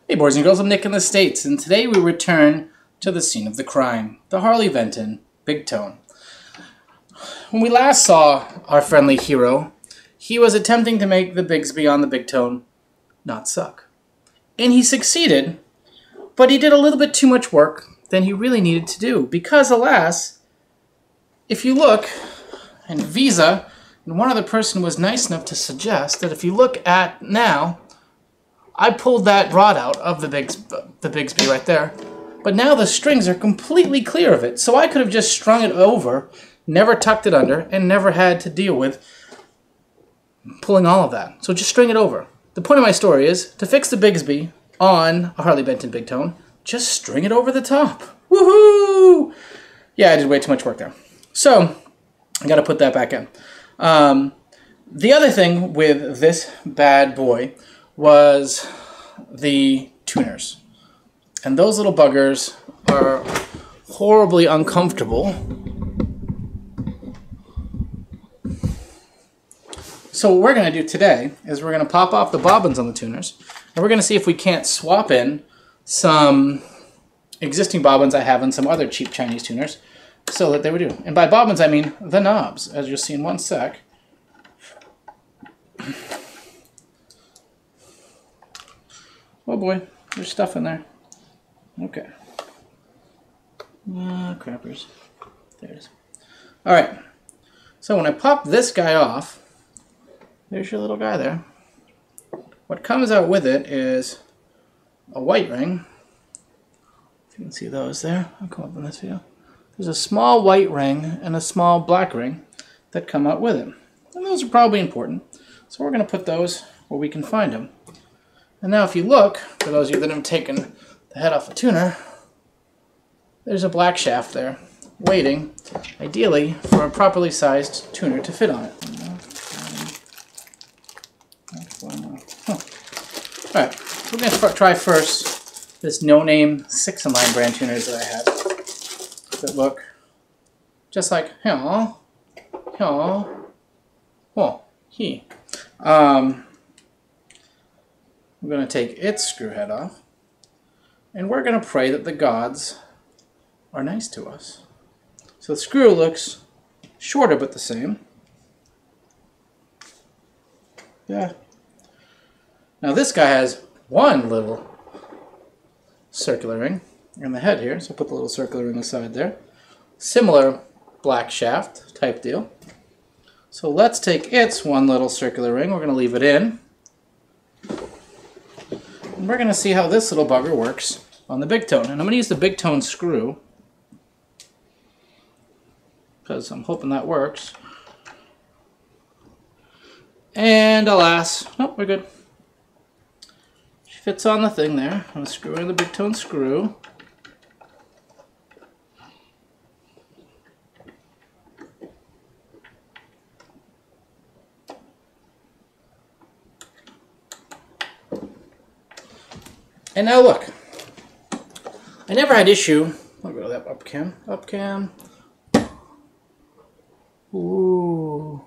Hey boys and girls, I'm Nick in the States, and today we return to the scene of the crime, the Harley Benton BigTone. When we last saw our friendly hero, he was attempting to make the Bigsby on the BigTone not suck. And he succeeded, but he did a little bit too much work than he really needed to do, because alas, if you look, and Visa and one other person was nice enough to suggest that if you look at now, I pulled that rod out of the Bigsby right there, but now the strings are completely clear of it, so I could have just strung it over, never tucked it under, and never had to deal with pulling all of that. So just string it over. The point of my story is, to fix the Bigsby on a Harley Benton BigTone, just string it over the top. Woohoo! Yeah, I did way too much work there. So, I gotta put that back in. The other thing with this bad boy was the tuners. And those little buggers are horribly uncomfortable. So what we're going to do today is we're going to pop off the bobbins on the tuners, and we're going to see if we can't swap in some existing bobbins I have in some other cheap Chinese tuners so that they would do. And by bobbins I mean the knobs, as you'll see in one sec. Oh boy, there's stuff in there. Okay. Crappers. There it is. Alright. So when I pop this guy off, there's your little guy there. What comes out with it is a white ring. If you can see those there, I'll come up in this video. There's a small white ring and a small black ring that come out with it. And those are probably important. So we're going to put those where we can find them. And now if you look, for those of you that have taken the head off a tuner, there's a black shaft there, waiting, ideally, for a properly sized tuner to fit on it. Alright, we're going to try first this no-name 6-in-line brand tuners that I had that look just like, well, he. We're going to take its screw head off, and we're going to pray that the gods are nice to us. So the screw looks shorter but the same. Yeah. Now this guy has one little circular ring in the head here, so I'll put the little circular ring aside there. Similar black shaft type deal. So let's take its one little circular ring, we're going to leave it in. And we're going to see how this little bugger works on the BigTone. And I'm going to use the BigTone screw, because I'm hoping that works. And alas, nope, we're good. She fits on the thing there. I'm going to screw in the BigTone screw. And now look, I never had issue, I'll go to that up cam, ooh,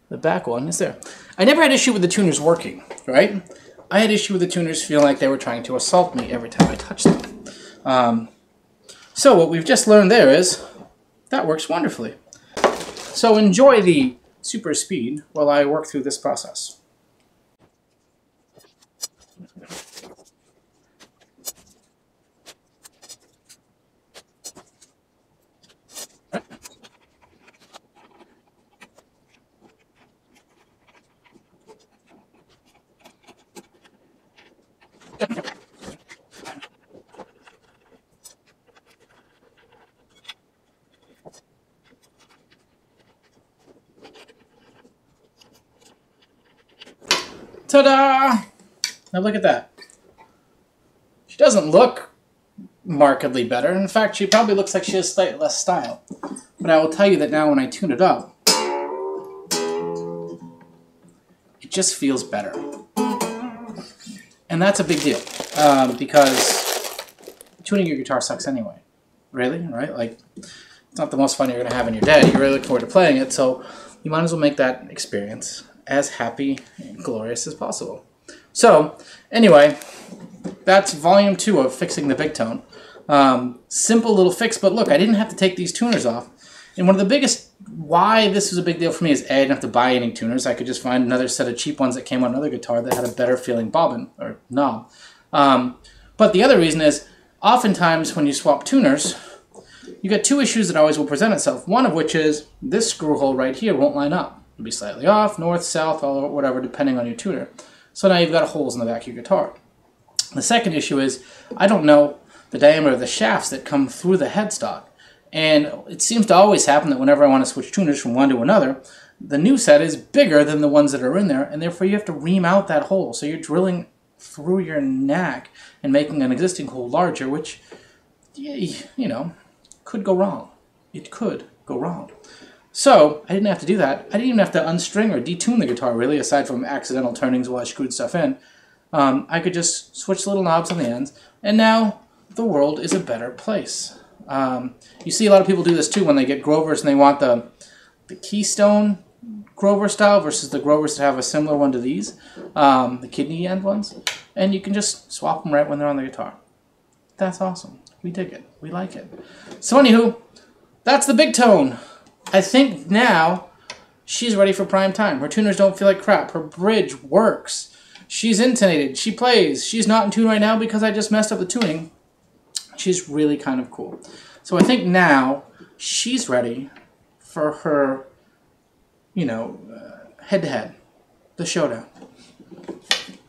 the back one is there. I never had issue with the tuners working, right? I had issue with the tuners feeling like they were trying to assault me every time I touched them. So what we've just learned there is, that works wonderfully. So enjoy the super speed while I work through this process. Ta-da! Now look at that. She doesn't look markedly better. In fact, she probably looks like she has slightly less style. But I will tell you that now when I tune it up, it just feels better. And that's a big deal, because tuning your guitar sucks anyway. Really, right? Like, it's not the most fun you're going to have in your day. You really look forward to playing it, so you might as well make that experience as happy and glorious as possible. So, anyway, that's volume 2 of fixing the BigTone. Simple little fix, but look, I didn't have to take these tuners off. And one of the biggest, why this was a big deal for me is A, I didn't have to buy any tuners. I could just find another set of cheap ones that came on another guitar that had a better feeling bobbin, or knob. But the other reason is, oftentimes when you swap tuners, you get two issues that always will present itself. One of which is, this screw hole right here won't line up. It'll be slightly off, north, south, or whatever, depending on your tuner. So now you've got holes in the back of your guitar. The second issue is, I don't know the diameter of the shafts that come through the headstock. And it seems to always happen that whenever I want to switch tuners from one to another, the new set is bigger than the ones that are in there, and therefore you have to ream out that hole. So you're drilling through your neck and making an existing hole larger, which, you know, could go wrong. It could go wrong. So I didn't have to do that. I didn't even have to unstring or detune the guitar, really, aside from accidental turnings while I screwed stuff in. I could just switch the little knobs on the ends, and now the world is a better place. You see a lot of people do this too when they get Grovers and they want the Keystone Grover style versus the Grovers that have a similar one to these, the kidney end ones, and you can just swap them right when they're on the guitar. That's awesome. We dig it. We like it. So anywho, that's the BigTone. I think now she's ready for prime time. Her tuners don't feel like crap. Her bridge works. She's intonated. She plays. She's not in tune right now because I just messed up the tuning. She's really kind of cool. So I think now she's ready for her, you know, head-to-head, the showdown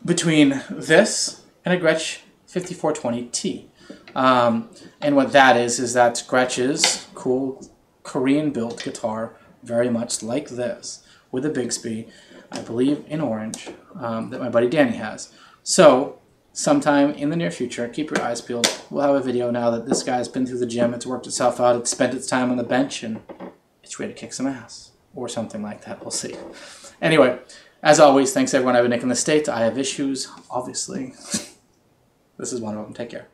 between this and a Gretsch 5420T. And what that is that's Gretsch's cool Korean-built guitar, very much like this, with a Bigsby, I believe in orange, that my buddy Danny has. So sometime in the near future, keep your eyes peeled. We'll have a video now that this guy's been through the gym, it's worked itself out, it's spent its time on the bench, and it's ready to kick some ass. Or something like that, we'll see. Anyway, as always, thanks everyone. I've been Nick in the States. I have issues, obviously. This is one of them. Take care.